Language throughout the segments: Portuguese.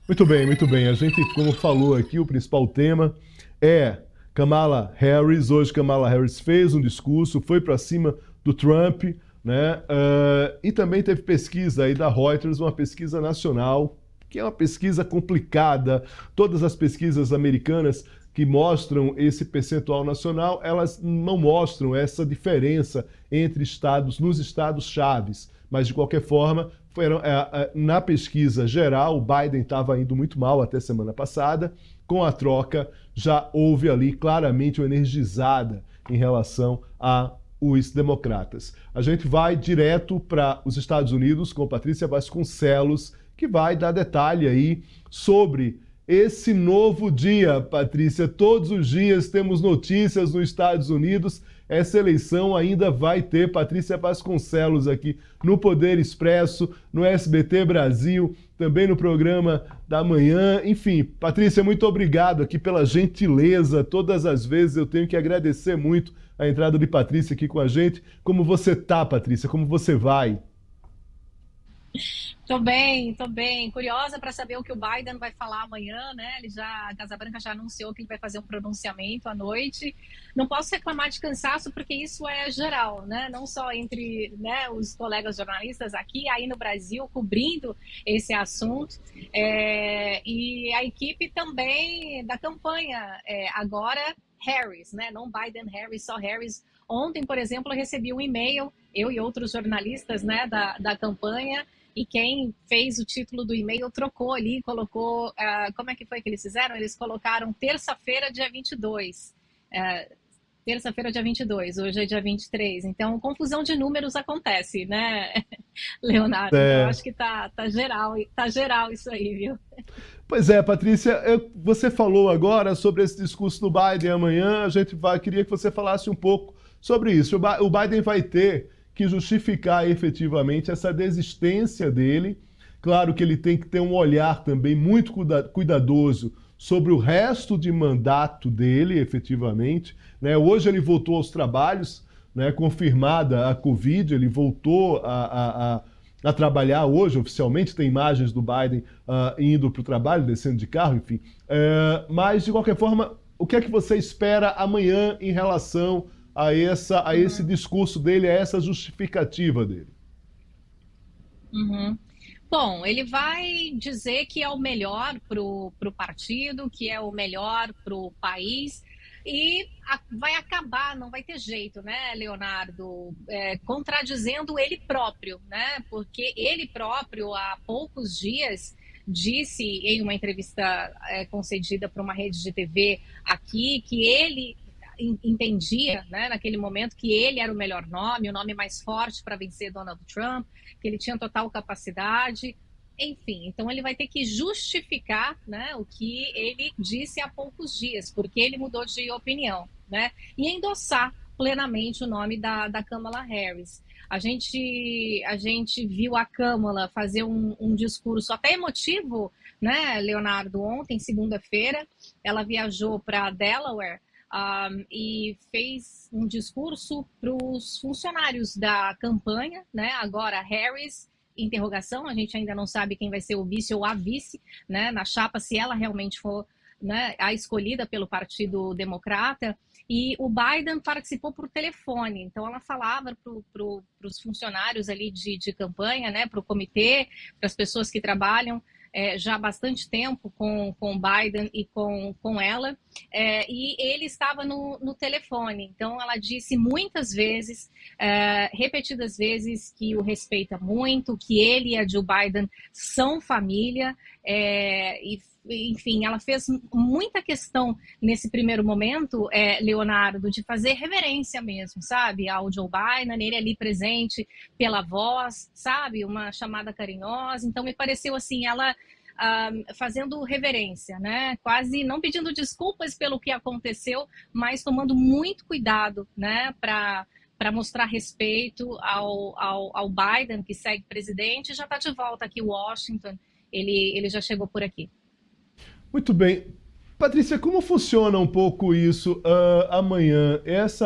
Muito bem, muito bem. A gente, como falou aqui, o principal tema é Kamala Harris. Hoje Kamala Harris fez um discurso, foi para cima do Trump, né? E também teve pesquisa aí da Reuters, uma pesquisa nacional, que é uma pesquisa complicada. Todas as pesquisas americanas que mostram esse percentual nacional, elas não mostram essa diferença entre estados, nos estados chaves. Mas, de qualquer forma, na pesquisa geral, o Biden estava indo muito mal até semana passada. Com a troca, já houve ali claramente uma energizada em relação aos democratas. A gente vai direto para os Estados Unidos com Patrícia Vasconcelos, que vai dar detalhe aí sobre esse novo dia, Patrícia. Todos os dias temos notícias nos Estados Unidos. Essa eleição ainda vai ter Patrícia Vasconcelos aqui no Poder Expresso, no SBT Brasil, também no programa da manhã. Enfim, Patrícia, muito obrigado aqui pela gentileza. Todas as vezes eu tenho que agradecer muito a entrada de Patrícia aqui com a gente. Como você tá, Patrícia? Como você vai? Tô bem, tô bem. Curiosa para saber o que o Biden vai falar amanhã, né? A Casa Branca já anunciou que ele vai fazer um pronunciamento à noite. Não posso reclamar de cansaço porque isso é geral, né? Não só entre, né, os colegas jornalistas aqui, aí no Brasil, cobrindo esse assunto. E a equipe também da campanha, agora Harris, né? Não Biden, Harris, só Harris. Ontem, por exemplo, eu recebi um e-mail, eu e outros jornalistas, né, da campanha. E quem fez o título do e-mail trocou ali, colocou... como é que foi que eles fizeram? Eles colocaram terça-feira, dia 22. Terça-feira, dia 22. Hoje é dia 23. Então, confusão de números acontece, né, Leonardo? Então, eu É. acho que tá geral isso aí, viu? Pois é, Patrícia, você falou agora sobre esse discurso do Biden amanhã. Queria que você falasse um pouco sobre isso. O Biden vai ter que justificar efetivamente essa desistência dele. Claro que ele tem que ter um olhar também muito cuidadoso sobre o resto de mandato dele, efetivamente, né? Hoje ele voltou aos trabalhos, né? Confirmada a Covid, ele voltou a trabalhar hoje, oficialmente, tem imagens do Biden indo para o trabalho, descendo de carro, enfim. Mas, de qualquer forma, o que é que você espera amanhã em relação a esse discurso dele, a essa justificativa dele? Uhum. Bom, ele vai dizer que é o melhor para o partido, que é o melhor para o país, e vai acabar, não vai ter jeito, né, Leonardo, contradizendo ele próprio, né? Porque ele próprio, há poucos dias, disse em uma entrevista concedida para uma rede de TV aqui que ele entendia, né, naquele momento, que ele era o melhor nome, o nome mais forte para vencer Donald Trump, que ele tinha total capacidade. Enfim, então ele vai ter que justificar, né, o que ele disse há poucos dias, porque ele mudou de opinião, né, e endossar plenamente o nome da Kamala Harris. A gente viu a Kamala fazer um discurso até emotivo, né, Leonardo, ontem, segunda-feira. Ela viajou para Delaware e fez um discurso para os funcionários da campanha, né? Agora Harris, interrogação, a gente ainda não sabe quem vai ser o vice ou a vice, né, na chapa, se ela realmente for, né, a escolhida pelo Partido Democrata. E o Biden participou por telefone, então ela falava para os funcionários ali de campanha, né, para o comitê, para as pessoas que trabalham já há bastante tempo com o Biden e com ela, e ele estava no telefone. Então, ela disse muitas vezes, repetidas vezes, que o respeita muito, que ele e a Joe Biden são família, e enfim, ela fez muita questão nesse primeiro momento, Leonardo, de fazer reverência mesmo, sabe, ao Joe Biden, ele ali presente pela voz, sabe, uma chamada carinhosa. Então me pareceu assim, ela fazendo reverência, né, quase não pedindo desculpas pelo que aconteceu, mas tomando muito cuidado, né, para mostrar respeito ao Biden, que segue presidente, e já está de volta aqui em Washington, ele já chegou por aqui. Muito bem. Patrícia, como funciona um pouco isso amanhã?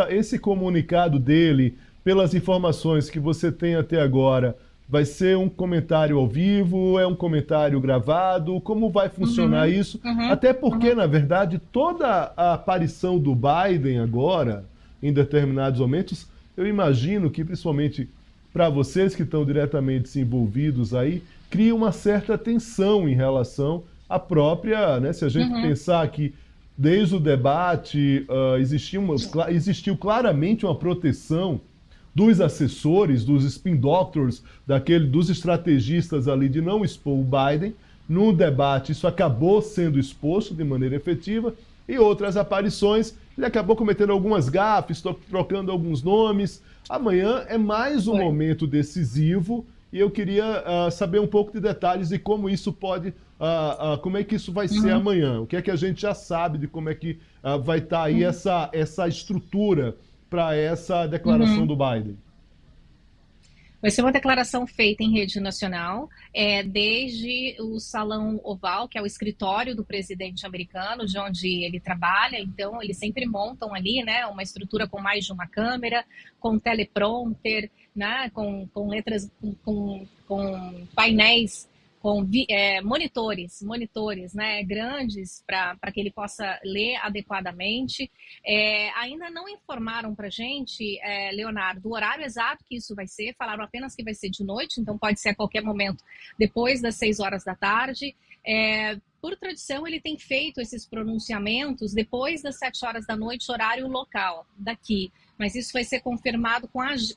Esse comunicado dele, pelas informações que você tem até agora, Vai ser um comentário ao vivo? É um comentário gravado? Como vai funcionar isso? Até porque, na verdade, toda a aparição do Biden agora, em determinados momentos, eu imagino que, principalmente para vocês que estão diretamente se envolvidos aí, cria uma certa tensão em relação à própria, né? Se a gente pensar que desde o debate existiu claramente uma proteção dos assessores, dos spin doctors, dos estrategistas ali de não expor o Biden. No debate isso acabou sendo exposto de maneira efetiva, e outras aparições ele acabou cometendo algumas gafes, trocando alguns nomes. Amanhã é mais um momento decisivo, e eu queria saber um pouco de detalhes de como isso pode, como é que isso vai ser amanhã. O que é que a gente já sabe de como é que vai estar aí essa estrutura para essa declaração do Biden? Vai ser uma declaração feita em rede nacional, desde o Salão Oval, que é o escritório do presidente americano, de onde ele trabalha. Então, eles sempre montam ali, né, uma estrutura com mais de uma câmera, com teleprompter, né, com letras, com painéis, com monitores, né, grandes para que ele possa ler adequadamente. Ainda não informaram para a gente, Leonardo, o horário exato que isso vai ser. Falaram apenas que vai ser de noite, então pode ser a qualquer momento depois das 6 horas da tarde. Por tradição, ele tem feito esses pronunciamentos depois das 7 horas da noite, horário local daqui. Mas isso vai ser confirmado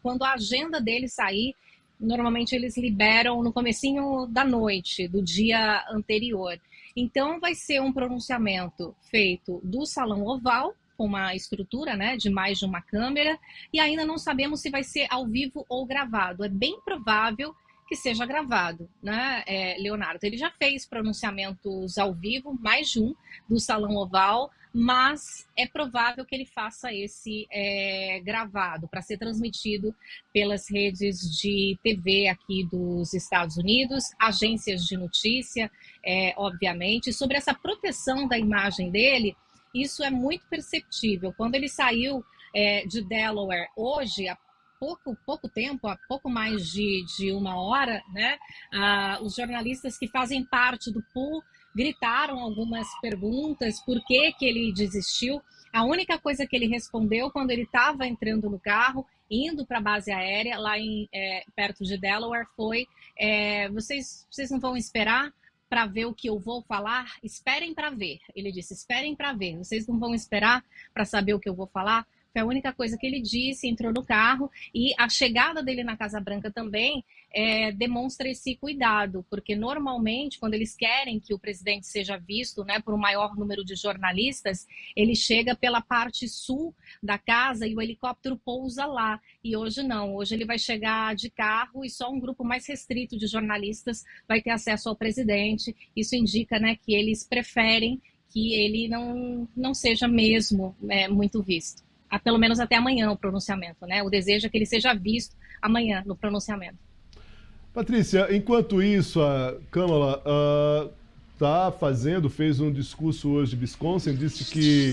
quando a agenda dele sair. Normalmente eles liberam no comecinho da noite, do dia anterior. Então vai ser um pronunciamento feito do Salão Oval, com uma estrutura, né, de mais de uma câmera, e ainda não sabemos se vai ser ao vivo ou gravado. É bem provável que seja gravado, né, Leonardo? Ele já fez pronunciamentos ao vivo, mais de um, do Salão Oval, mas é provável que ele faça esse gravado para ser transmitido pelas redes de TV aqui dos Estados Unidos, agências de notícia, obviamente. Sobre essa proteção da imagem dele, isso é muito perceptível. Quando ele saiu de Delaware hoje, há pouco tempo, há pouco mais de uma hora, né, os jornalistas que fazem parte do pool gritaram algumas perguntas, por que ele desistiu. A única coisa que ele respondeu quando ele estava entrando no carro, indo para a base aérea, lá perto de Delaware, foi: vocês não vão esperar para ver o que eu vou falar? Esperem para ver. Ele disse: esperem para ver. Vocês não vão esperar para saber o que eu vou falar? Foi a única coisa que ele disse, entrou no carro. E a chegada dele na Casa Branca também demonstra esse cuidado, porque normalmente quando eles querem que o presidente seja visto, né, por um maior número de jornalistas, ele chega pela parte sul da casa e o helicóptero pousa lá. E hoje não, hoje ele vai chegar de carro e só um grupo mais restrito de jornalistas vai ter acesso ao presidente. Isso indica, né, que eles preferem que ele não seja mesmo muito visto. Pelo menos até amanhã o pronunciamento, né? O desejo é que ele seja visto amanhã no pronunciamento. Patrícia, enquanto isso, a Kamala fez um discurso hoje de Wisconsin, disse que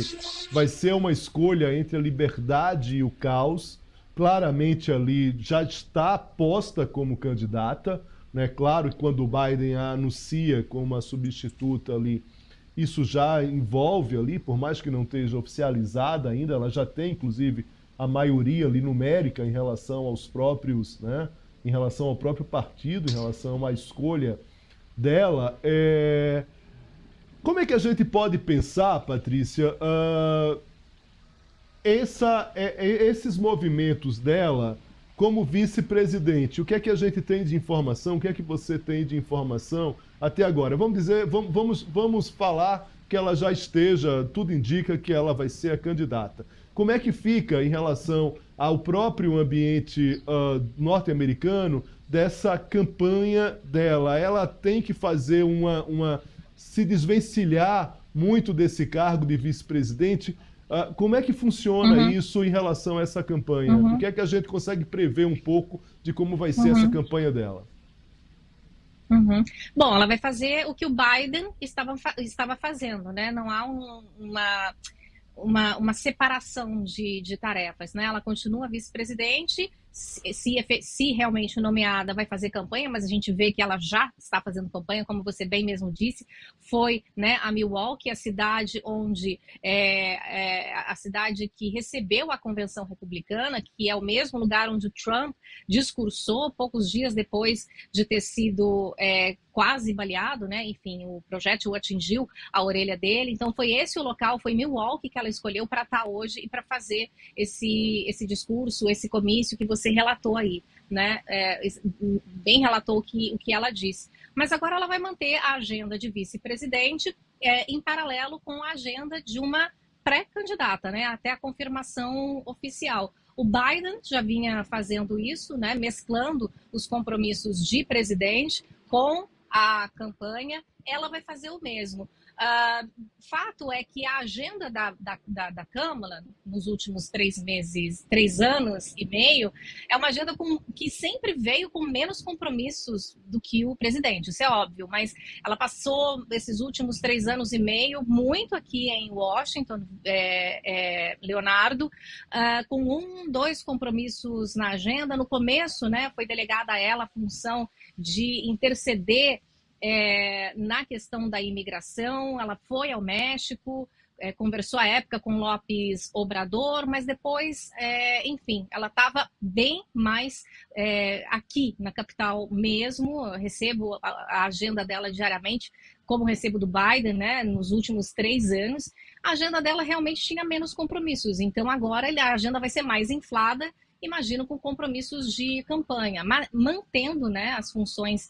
vai ser uma escolha entre a liberdade e o caos. Claramente ali já está posta como candidata, né? Claro que quando o Biden a anuncia como uma substituta ali, isso já envolve ali, por mais que não esteja oficializada ainda, ela já tem, inclusive, a maioria ali numérica em relação aos próprios, né, em relação ao próprio partido, em relação à escolha dela. Como é que a gente pode pensar, Patrícia, esses movimentos dela como vice-presidente? O que é que a gente tem de informação? O que é que você tem de informação até agora? Vamos falar que ela já esteja, tudo indica que ela vai ser a candidata. Como é que fica em relação ao próprio ambiente norte-americano dessa campanha dela? Ela tem que fazer se desvencilhar muito desse cargo de vice-presidente. Como é que funciona isso em relação a essa campanha? O que é que a gente consegue prever um pouco de como vai ser essa campanha dela? Bom, ela vai fazer o que o Biden estava fazendo, né? Não há uma separação de tarefas, né? Ela continua vice-presidente, se realmente nomeada, vai fazer campanha, mas a gente vê que ela já está fazendo campanha, como você bem mesmo disse, foi, né, a Milwaukee, a cidade onde a cidade que recebeu a convenção republicana, que é o mesmo lugar onde o Trump discursou poucos dias depois de ter sido quase baleado, né? Enfim, o projétil atingiu a orelha dele. Então foi esse o local, foi Milwaukee que ela escolheu para estar hoje e para fazer esse discurso, esse comício que você relatou aí, né? Bem relatou o que ela disse. Mas agora ela vai manter a agenda de vice-presidente em paralelo com a agenda de uma pré-candidata, né? Até a confirmação oficial. O Biden já vinha fazendo isso, né? Mesclando os compromissos de presidente com a campanha. Ela vai fazer o mesmo. Fato é que a agenda da Câmara nos últimos 3 anos e meio, é uma agenda que sempre veio com menos compromissos do que o presidente, isso é óbvio, mas ela passou esses últimos 3 anos e meio muito aqui em Washington, Leonardo, com 2 compromissos na agenda. No começo, né, foi delegada a ela a função de interceder na questão da imigração. Ela foi ao México, conversou à época com López Obrador, mas depois, enfim, ela estava bem mais aqui na capital mesmo. Eu recebo a agenda dela diariamente, como recebo do Biden, né, nos últimos 3 anos. A agenda dela realmente tinha menos compromissos, então agora a agenda vai ser mais inflada, imagino, com compromissos de campanha, mantendo, né, as funções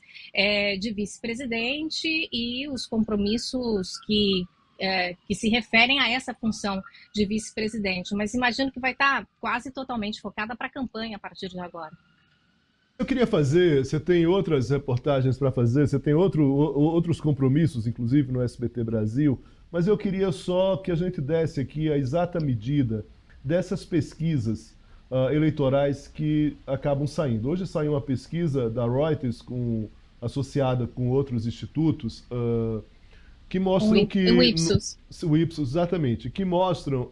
de vice-presidente e os compromissos que se referem a essa função de vice-presidente. Mas imagino que vai estar quase totalmente focada para a campanha a partir de agora. Eu queria fazer, você tem outras reportagens para fazer, você tem outros compromissos, inclusive no SBT Brasil, mas eu queria só que a gente desse aqui a exata medida dessas pesquisas eleitorais que acabam saindo. Hoje saiu uma pesquisa da Reuters associada com outros institutos que mostram que... O Ipsos. O Ipsos, exatamente. Que mostram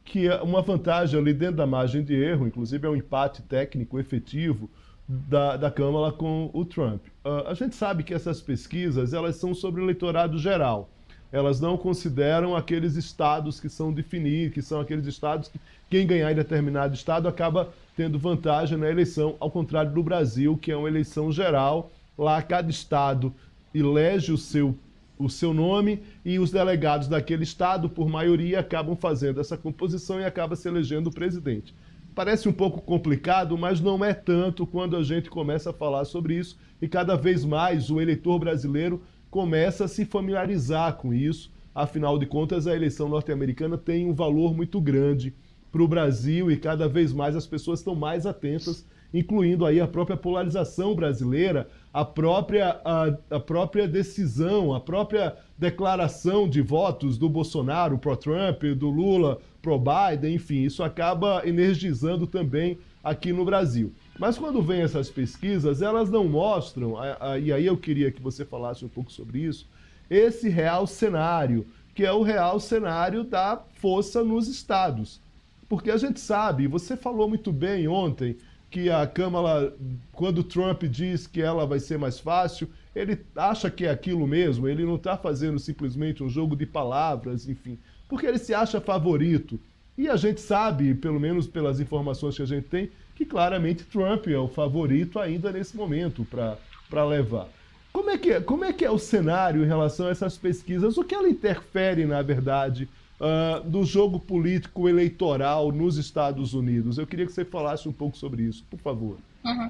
que uma vantagem ali dentro da margem de erro, inclusive é um empate técnico efetivo da Câmara com o Trump. A gente sabe que essas pesquisas elas são sobre o eleitorado geral. Elas não consideram aqueles estados que são definidos, que são aqueles estados que quem ganhar em determinado estado acaba tendo vantagem na eleição, ao contrário do Brasil, que é uma eleição geral. Lá cada estado elege o seu nome e os delegados daquele estado, por maioria, acabam fazendo essa composição e acaba se elegendo o presidente. Parece um pouco complicado, mas não é tanto quando a gente começa a falar sobre isso e cada vez mais o eleitor brasileiro começa a se familiarizar com isso. Afinal de contas, a eleição norte-americana tem um valor muito grande para o Brasil e cada vez mais as pessoas estão mais atentas, incluindo aí a própria polarização brasileira, a própria decisão, a própria declaração de votos do Bolsonaro pró-Trump, do Lula pró-Biden, enfim, isso acaba energizando também aqui no Brasil. Mas quando vem essas pesquisas, elas não mostram, e aí eu queria que você falasse um pouco sobre isso, esse real cenário, que é o real cenário da força nos estados. Porque a gente sabe, você falou muito bem ontem, que a Câmara, quando o Trump diz que ela vai ser mais fácil, ele acha que é aquilo mesmo, ele não está fazendo simplesmente um jogo de palavras, enfim, porque ele se acha favorito. E a gente sabe, pelo menos pelas informações que a gente tem, que claramente Trump é o favorito ainda nesse momento para levar. Como é que é o cenário em relação a essas pesquisas? O que ela interfere, na verdade, do jogo político eleitoral nos Estados Unidos? Eu queria que você falasse um pouco sobre isso, por favor. Uhum.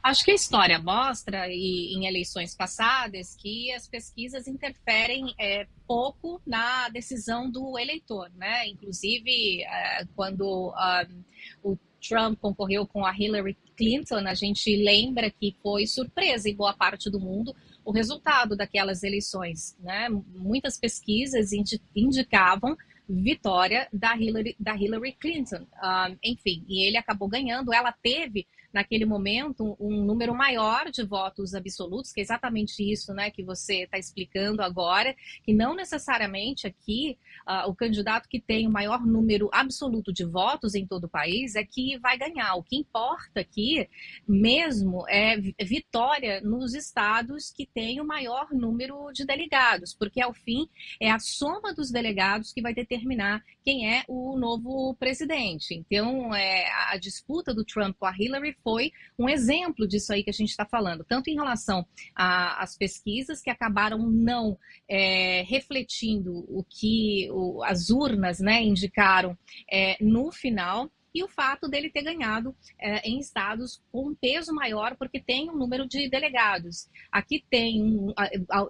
Acho que a história mostra, e em eleições passadas, que as pesquisas interferem pouco na decisão do eleitor, né? Inclusive, quando o Trump concorreu com a Hillary Clinton, a gente lembra que foi surpresa em boa parte do mundo o resultado daquelas eleições, né? Muitas pesquisas indicavam vitória da Hillary Clinton, enfim, e ele acabou ganhando. Ela teve naquele momento, um número maior de votos absolutos, que é exatamente isso, né, que você está explicando agora, que não necessariamente aqui o candidato que tem o maior número absoluto de votos em todo o país é que vai ganhar. O que importa aqui mesmo é vitória nos estados que têm o maior número de delegados, porque ao fim é a soma dos delegados que vai determinar quem é o novo presidente. Então, a disputa do Trump com a Hillary foi um exemplo disso aí que a gente está falando, tanto em relação às pesquisas que acabaram não refletindo o que as urnas, né, indicaram no final, e o fato dele ter ganhado em estados com um peso maior, porque tem um número de delegados. Aqui tem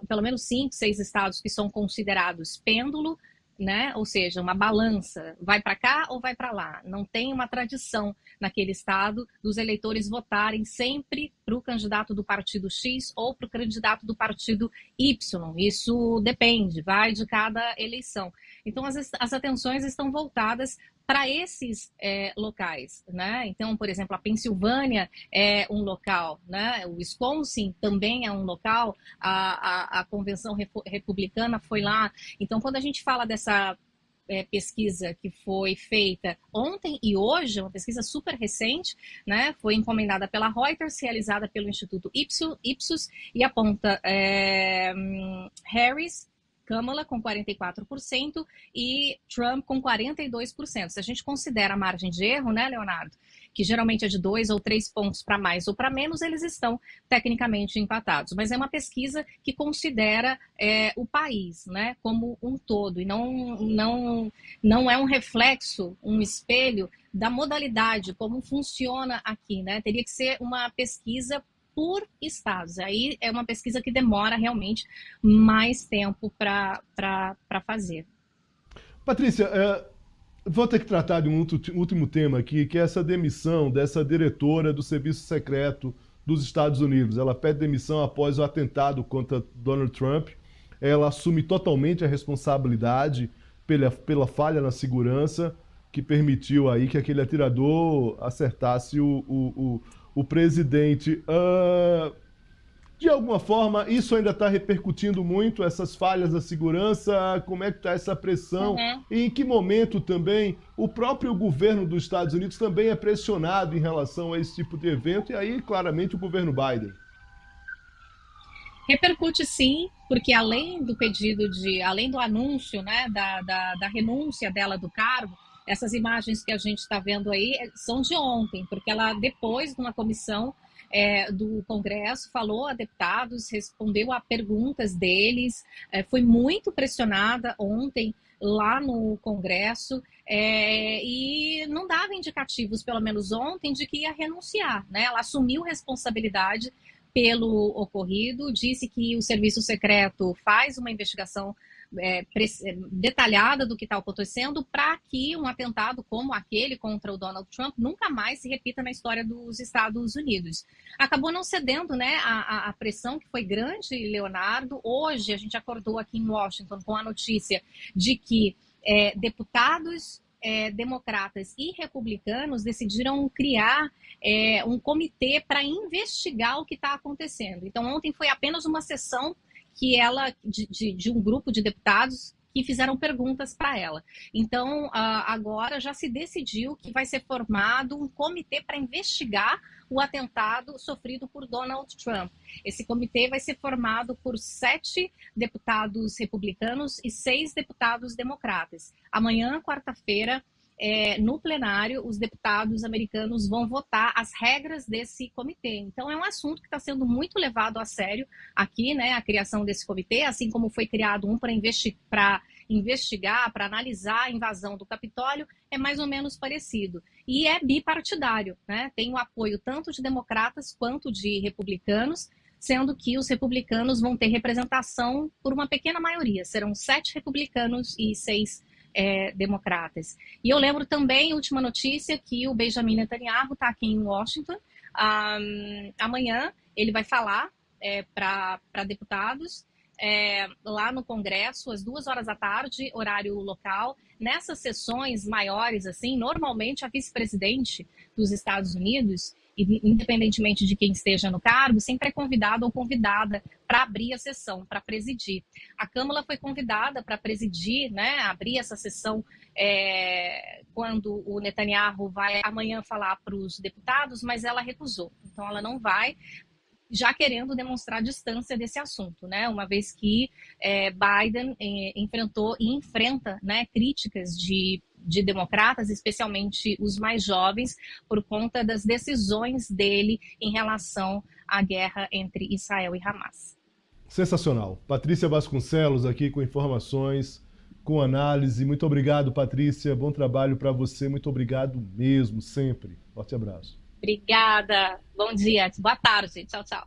pelo menos 5, 6 estados que são considerados pêndulo, né? Ou seja, uma balança, vai para cá ou vai para lá. Não tem uma tradição naquele estado dos eleitores votarem sempre para o candidato do partido X ou para o candidato do partido Y. Isso depende, vai de cada eleição. Então, as atenções estão voltadas para esses locais, né? Então, por exemplo, a Pensilvânia é um local, né? O Wisconsin também é um local, a convenção republicana foi lá. Então, quando a gente fala dessa pesquisa que foi feita ontem e hoje, uma pesquisa super recente, né? Foi encomendada pela Reuters, realizada pelo Instituto Ipsos, e aponta Harris, Kamala com 44% e Trump com 42%. Se a gente considera a margem de erro, né, Leonardo, que geralmente é de 2 ou 3 pontos para mais ou para menos, eles estão tecnicamente empatados. Mas é uma pesquisa que considera o país, né, como um todo, e não é um reflexo, um espelho da modalidade, como funciona aqui, né? Teria que ser uma pesquisa por estados. Aí é uma pesquisa que demora realmente mais tempo para fazer. Patrícia, vou ter que tratar de um último tema aqui, que é essa demissão dessa diretora do Serviço Secreto dos Estados Unidos. Ela pede demissão após o atentado contra Donald Trump. Ela assume totalmente a responsabilidade pela falha na segurança que permitiu aí que aquele atirador acertasse o presidente. De alguma forma, isso ainda está repercutindo muito, essas falhas da segurança, como é que está essa pressão, e em que momento também o próprio governo dos Estados Unidos também é pressionado em relação a esse tipo de evento, e aí, claramente, o governo Biden. Repercute sim, porque além do além do anúncio, né, da renúncia dela do cargo, essas imagens que a gente está vendo aí são de ontem, porque ela, depois de uma comissão do Congresso, falou a deputados, respondeu a perguntas deles, foi muito pressionada ontem lá no Congresso, e não dava indicativos, pelo menos ontem, de que ia renunciar, né? Ela assumiu responsabilidade pelo ocorrido, disse que o Serviço Secreto faz uma investigação detalhada do que está acontecendo para que um atentado como aquele contra o Donald Trump nunca mais se repita na história dos Estados Unidos. Acabou não cedendo, né, a pressão que foi grande, Leonardo. Hoje a gente acordou aqui em Washington com a notícia de que deputados democratas e republicanos decidiram criar um comitê para investigar o que está acontecendo. Então, ontem foi apenas uma sessão que de um grupo de deputados que fizeram perguntas para ela. Então, agora já se decidiu que vai ser formado um comitê para investigar o atentado sofrido por Donald Trump. Esse comitê vai ser formado por 7 deputados republicanos e 6 deputados democratas. Amanhã, quarta-feira, no plenário, os deputados americanos vão votar as regras desse comitê. Então, é um assunto que está sendo muito levado a sério aqui, né, a criação desse comitê, assim como foi criado um para investigar, para analisar a invasão do Capitólio, é mais ou menos parecido. E é bipartidário, né? Tem o apoio tanto de democratas quanto de republicanos, sendo que os republicanos vão ter representação por uma pequena maioria. Serão 7 republicanos e 6 democratas. E eu lembro também, última notícia, que o Benjamin Netanyahu está aqui em Washington. Amanhã ele vai falar para deputados lá no Congresso, às 14h, horário local. Nessas sessões maiores, assim, normalmente a vice-presidente dos Estados Unidos, independentemente de quem esteja no cargo, sempre é convidado ou convidada para abrir a sessão, para presidir. A Câmara foi convidada para presidir, né, abrir essa sessão quando o Netanyahu vai amanhã falar para os deputados, mas ela recusou. Então, ela não vai, já querendo demonstrar distância desse assunto, né? Uma vez que Biden enfrentou e enfrenta, né, críticas de democratas, especialmente os mais jovens, por conta das decisões dele em relação à guerra entre Israel e Hamas. Sensacional. Patrícia Vasconcelos aqui com informações, com análise. Muito obrigado, Patrícia. Bom trabalho para você. Muito obrigado mesmo, sempre. Forte abraço. Obrigada. Bom dia. Boa tarde. Tchau, tchau.